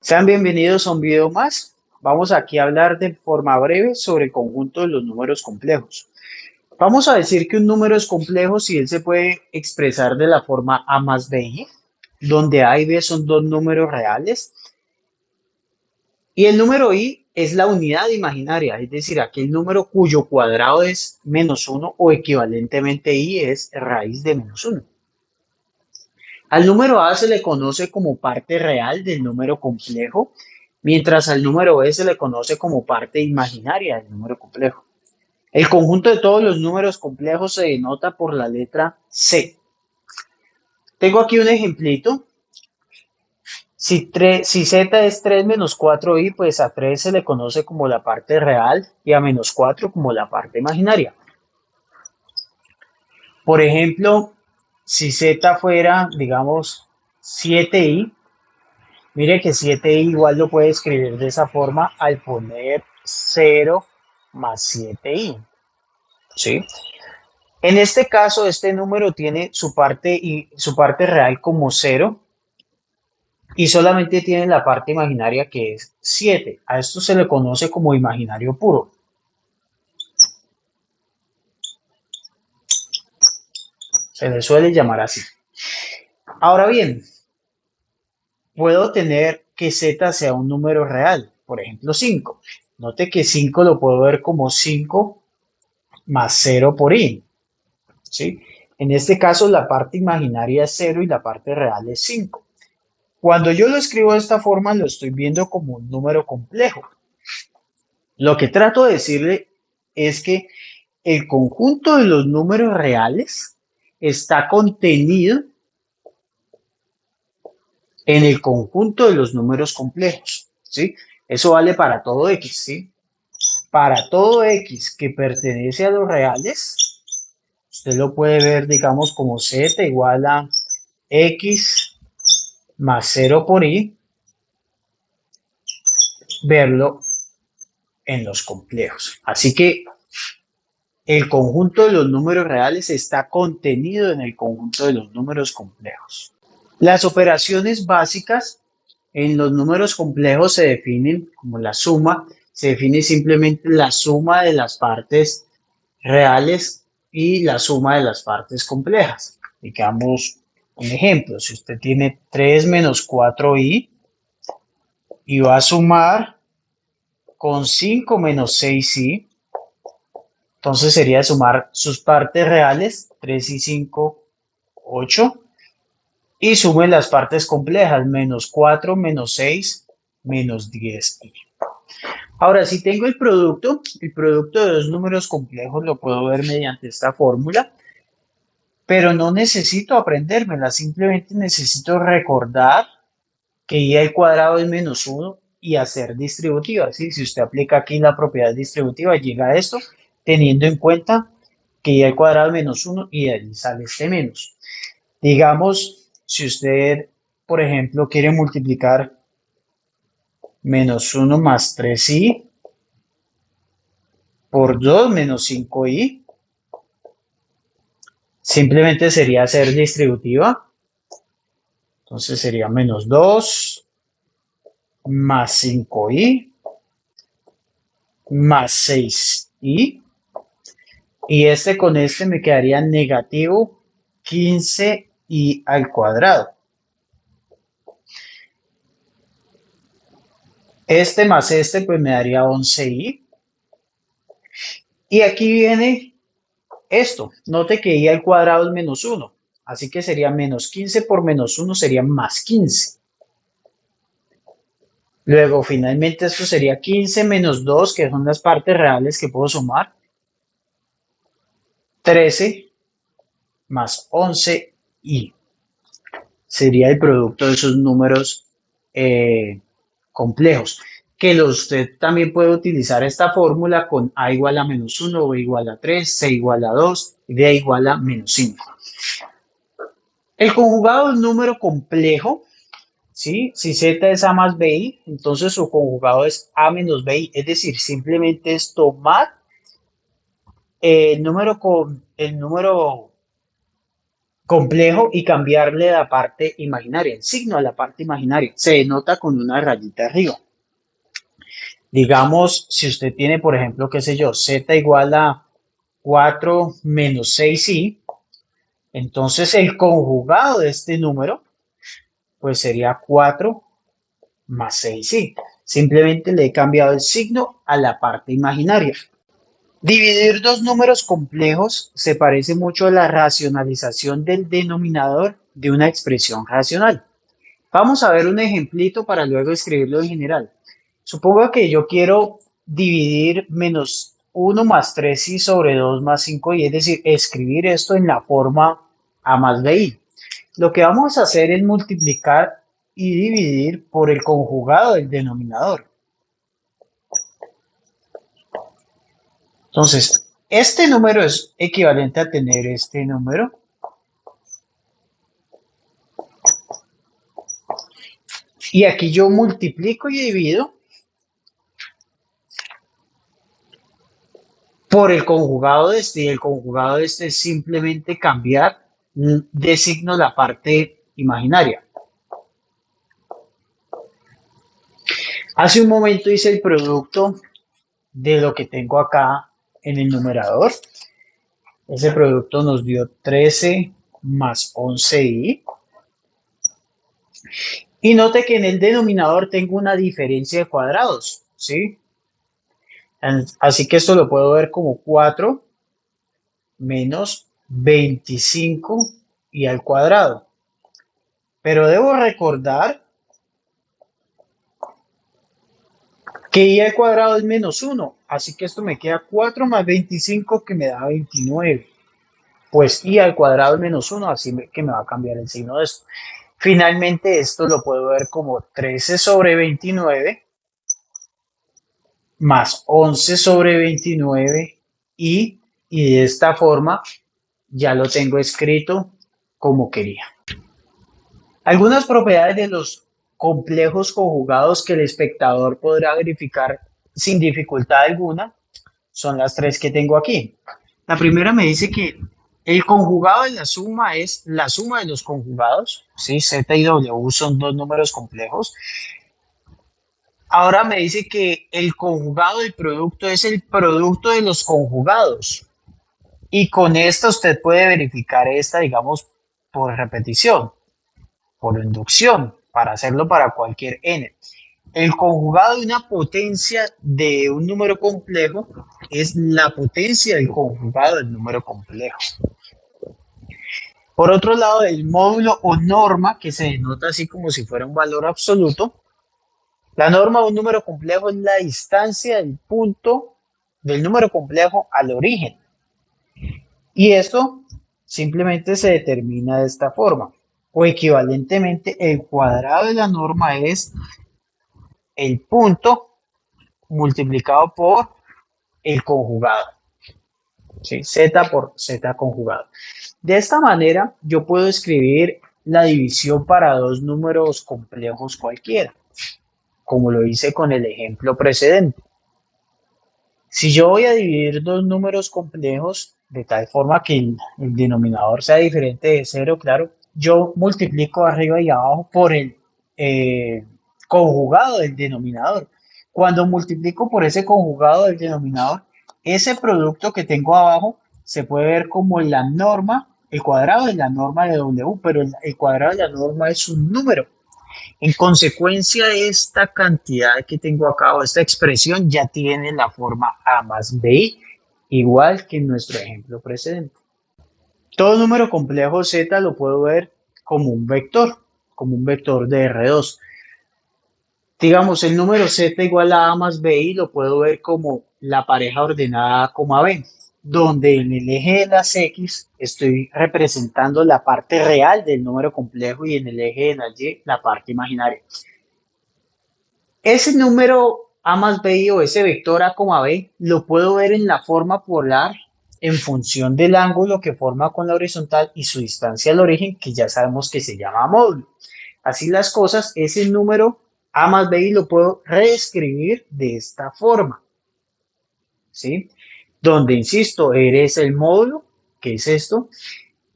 Sean bienvenidos a un video más. Vamos aquí a hablar de forma breve sobre el conjunto de los números complejos. Vamos a decir que un número es complejo si él se puede expresar de la forma a más b, donde a y b son dos números reales, y el número i es la unidad imaginaria, es decir, aquel número cuyo cuadrado es -1 o equivalentemente i es raíz de -1. Al número A se le conoce como parte real del número complejo, mientras al número B se le conoce como parte imaginaria del número complejo. El conjunto de todos los números complejos se denota por la letra C. Tengo aquí un ejemplito. Si z es 3 menos 4i, pues a 3 se le conoce como la parte real y a menos 4 como la parte imaginaria. Por ejemplo, si z fuera, digamos, 7i, mire que 7i igual lo puede escribir de esa forma al poner 0 más 7i. ¿Sí? En este caso, este número tiene su parte real como 0 y solamente tiene la parte imaginaria que es 7. A esto se le conoce como imaginario puro. Se le suele llamar así. Ahora bien, puedo tener que z sea un número real, por ejemplo 5. Note que 5 lo puedo ver como 5 más 0 por i. ¿Sí? En este caso, la parte imaginaria es 0 y la parte real es 5. Cuando yo lo escribo de esta forma, lo estoy viendo como un número complejo. Lo que trato de decirle es que el conjunto de los números reales está contenido en el conjunto de los números complejos. ¿Sí? Eso vale para todo x. ¿Sí? Para todo x que pertenece a los reales, usted lo puede ver, digamos, como z igual a x más 0 por i, verlo en los complejos. Así que el conjunto de los números reales está contenido en el conjunto de los números complejos. Las operaciones básicas en los números complejos se definen como la suma, se define simplemente la suma de las partes reales y la suma de las partes complejas. Digamos un ejemplo, si usted tiene 3 menos 4i y va a sumar con 5 menos 6i, entonces sería sumar sus partes reales, 3 y 5, 8, y sumen las partes complejas, menos 4, menos 6, menos 10i. Ahora, si tengo el producto de dos números complejos lo puedo ver mediante esta fórmula, pero no necesito aprendérmela, simplemente necesito recordar que i al cuadrado es menos 1 y hacer distributiva. ¿Sí? Si usted aplica aquí la propiedad distributiva, llega a esto teniendo en cuenta que i al cuadrado es menos 1 y de ahí sale este menos. Digamos, si usted, por ejemplo, quiere multiplicar menos 1 más 3i por 2 menos 5i, simplemente sería hacer distributiva. Entonces sería menos 2 más 5i más 6i. Y este con este me quedaría negativo 15i al cuadrado. Este más este pues me daría 11i. Y aquí viene esto. Note que i al cuadrado es menos 1. Así que sería menos 15 por menos 1 sería más 15. Luego finalmente esto sería 15 menos 2, que son las partes reales que puedo sumar. 13 más 11i. Sería el producto de esos números complejos. Que usted también puede utilizar esta fórmula con a igual a menos 1, b igual a 3, c igual a 2 y d igual a menos 5. El conjugado de un número complejo, ¿sí? Si z es a más bi, entonces su conjugado es a menos bi, es decir, simplemente es tomar el número complejo y cambiarle la parte imaginaria, el signo a la parte imaginaria. Se denota con una rayita arriba. Digamos, si usted tiene, por ejemplo, qué sé yo, z igual a 4 menos 6i, entonces el conjugado de este número, pues sería 4 más 6i. Simplemente le he cambiado el signo a la parte imaginaria. Dividir dos números complejos se parece mucho a la racionalización del denominador de una expresión racional. Vamos a ver un ejemplito para luego escribirlo en general. Supongo que yo quiero dividir menos 1 más 3i sobre 2 más 5i, es decir, escribir esto en la forma a más bi. Lo que vamos a hacer es multiplicar y dividir por el conjugado del denominador. Entonces, este número es equivalente a tener este número. Y aquí yo multiplico y divido por el conjugado de este. Y el conjugado de este es simplemente cambiar de signo la parte imaginaria. Hace un momento hice el producto de lo que tengo acá en el numerador. Ese producto nos dio 13 más 11i. Y note que en el denominador tengo una diferencia de cuadrados, ¿sí? Así que esto lo puedo ver como 4 menos 25 y al cuadrado. Pero debo recordar que y al cuadrado es menos 1. Así que esto me queda 4 más 25 que me da 29. Pues y al cuadrado es menos 1, así que me va a cambiar el signo de esto. Finalmente esto lo puedo ver como 13 sobre 29 más 11 sobre 29 y de esta forma ya lo tengo escrito como quería. Algunas propiedades de los complejos conjugados que el espectador podrá verificar sin dificultad alguna son las tres que tengo aquí. La primera me dice que el conjugado de la suma es la suma de los conjugados, ¿sí? Z y W son dos números complejos. Ahora me dice que el conjugado del producto es el producto de los conjugados. Y con esta usted puede verificar esta, digamos, por repetición, por inducción, para hacerlo para cualquier n. El conjugado de una potencia de un número complejo es la potencia del conjugado del número complejo. Por otro lado, el módulo o norma, que se denota así como si fuera un valor absoluto, la norma de un número complejo es la distancia del punto del número complejo al origen. Y esto simplemente se determina de esta forma. O equivalentemente, el cuadrado de la norma es el punto multiplicado por el conjugado. ¿Sí? Z por Z conjugado. De esta manera, yo puedo escribir la división para dos números complejos cualquiera, como lo hice con el ejemplo precedente. Si yo voy a dividir dos números complejos de tal forma que el denominador sea diferente de cero, claro, yo multiplico arriba y abajo por el conjugado del denominador. Cuando multiplico por ese conjugado del denominador, ese producto que tengo abajo se puede ver como la norma, el cuadrado de la norma de W, pero el cuadrado de la norma es un número. En consecuencia, esta cantidad que tengo acá o esta expresión ya tiene la forma a más b, igual que en nuestro ejemplo precedente. Todo número complejo z lo puedo ver como un vector de R2. Digamos, el número z igual a más b lo puedo ver como la pareja ordenada a, b, donde en el eje de las x estoy representando la parte real del número complejo y en el eje de las y la parte imaginaria. Ese número a más b o ese vector a, b lo puedo ver en la forma polar en función del ángulo que forma con la horizontal y su distancia al origen, que ya sabemos que se llama módulo. Así las cosas, ese número a más b lo puedo reescribir de esta forma, ¿sí? Donde, insisto, R es el módulo, que es esto,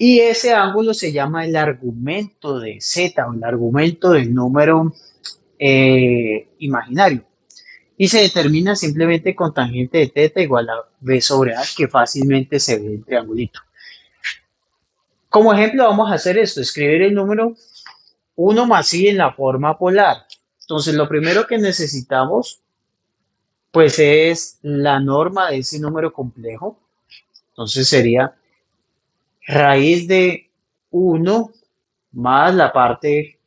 Y ese ángulo se llama el argumento de z o el argumento del número imaginario. Y se determina simplemente con tangente de θ igual a b sobre a, que fácilmente se ve el triangulito. Como ejemplo vamos a hacer esto, escribir el número 1 más i en la forma polar. Entonces lo primero que necesitamos pues es la norma de ese número complejo. Entonces sería raíz de 1 más la parte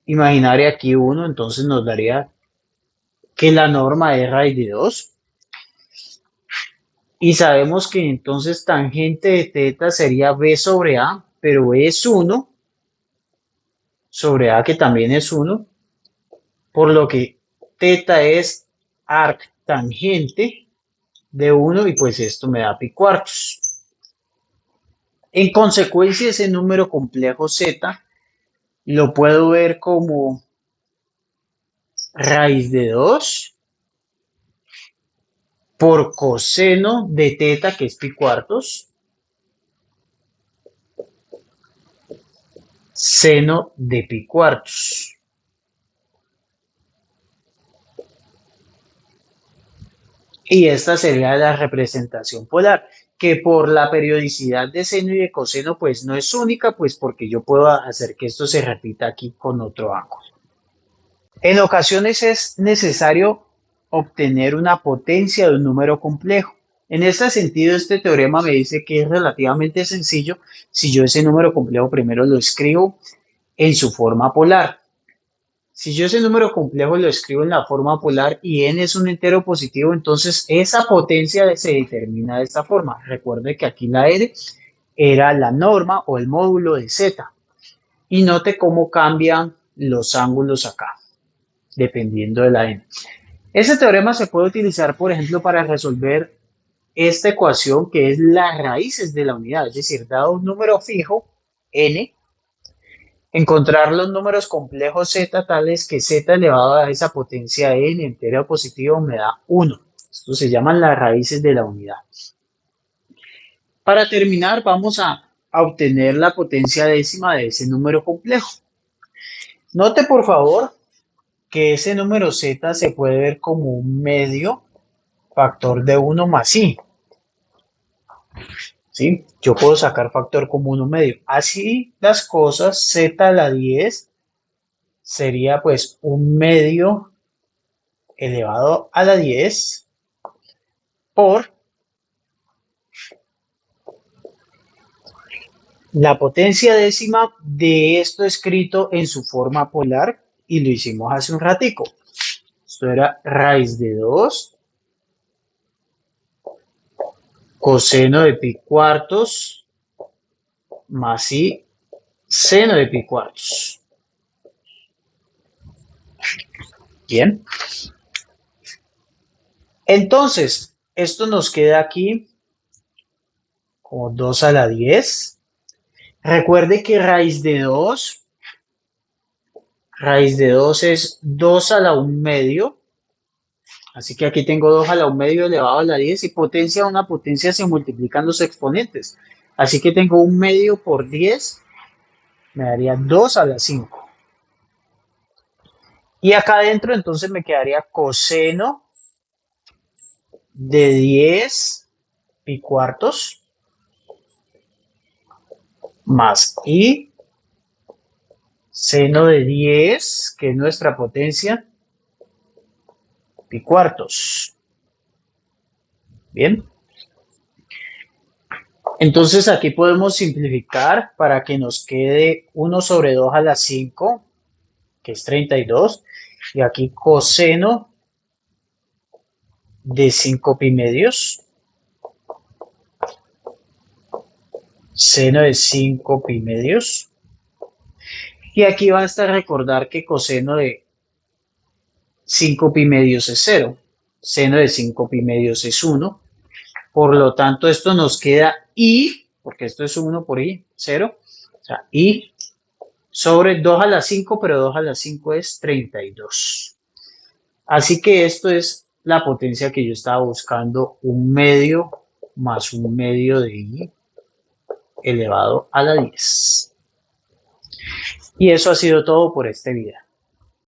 imaginaria aquí 1, entonces nos daría que la norma es raíz de 2. Y sabemos que entonces tangente de θ sería b sobre a, pero es 1 sobre a, que también es 1, por lo que θ es arctangente de 1 y pues esto me da pi cuartos. En consecuencia, ese número complejo z lo puedo ver como raíz de 2 por coseno de θ, que es pi cuartos, seno de pi cuartos. Y esta sería la representación polar, que por la periodicidad de seno y de coseno pues no es única, pues porque yo puedo hacer que esto se repita aquí con otro ángulo. En ocasiones es necesario obtener una potencia de un número complejo. En este sentido, este teorema me dice que es relativamente sencillo si yo ese número complejo primero lo escribo en su forma polar. Si yo ese número complejo lo escribo en la forma polar y n es un entero positivo, entonces esa potencia se determina de esta forma. Recuerde que aquí la r era la norma o el módulo de z. Y note cómo cambian los ángulos acá, dependiendo de la n. Ese teorema se puede utilizar, por ejemplo, para resolver esta ecuación, que es las raíces de la unidad. Es decir, dado un número fijo, n, encontrar los números complejos z tales que z elevado a esa potencia n entero positivo me da 1. Esto se llaman las raíces de la unidad. Para terminar, vamos a obtener la potencia décima de ese número complejo. Note, por favor, que ese número z se puede ver como un medio factor de 1 más i. ¿Sí? Yo puedo sacar factor como 1 medio. Así las cosas, z a la 10 sería pues un medio elevado a la 10 por la potencia décima de esto escrito en su forma polar, y lo hicimos hace un ratico. Esto era raíz de 2 coseno de pi cuartos más i seno de pi cuartos. Bien. Entonces, esto nos queda aquí como 2 a la 10. Recuerde que raíz de 2 es 2 a la 1 medio. Así que aquí tengo 2 a la 1 medio elevado a la 10, y potencia, una potencia se multiplican los exponentes. Así que tengo 1 medio por 10, me daría 2 a la 5. Y acá adentro entonces me quedaría coseno de 10 pi cuartos más i seno de 10, que es nuestra potencia, pi cuartos. Bien. Entonces aquí podemos simplificar para que nos quede 1 sobre 2 a la 5, que es 32. Y aquí coseno de 5 pi medios, seno de 5 pi medios. Y aquí basta recordar que coseno de 5 pi medios es 0, seno de 5 pi medios es 1. Por lo tanto, esto nos queda i, porque esto es 1 por i, 0. O sea, i sobre 2 a la 5, pero 2 a la 5 es 32. Así que esto es la potencia que yo estaba buscando, 1 medio más 1 medio de i elevado a la 10. Y eso ha sido todo por este video.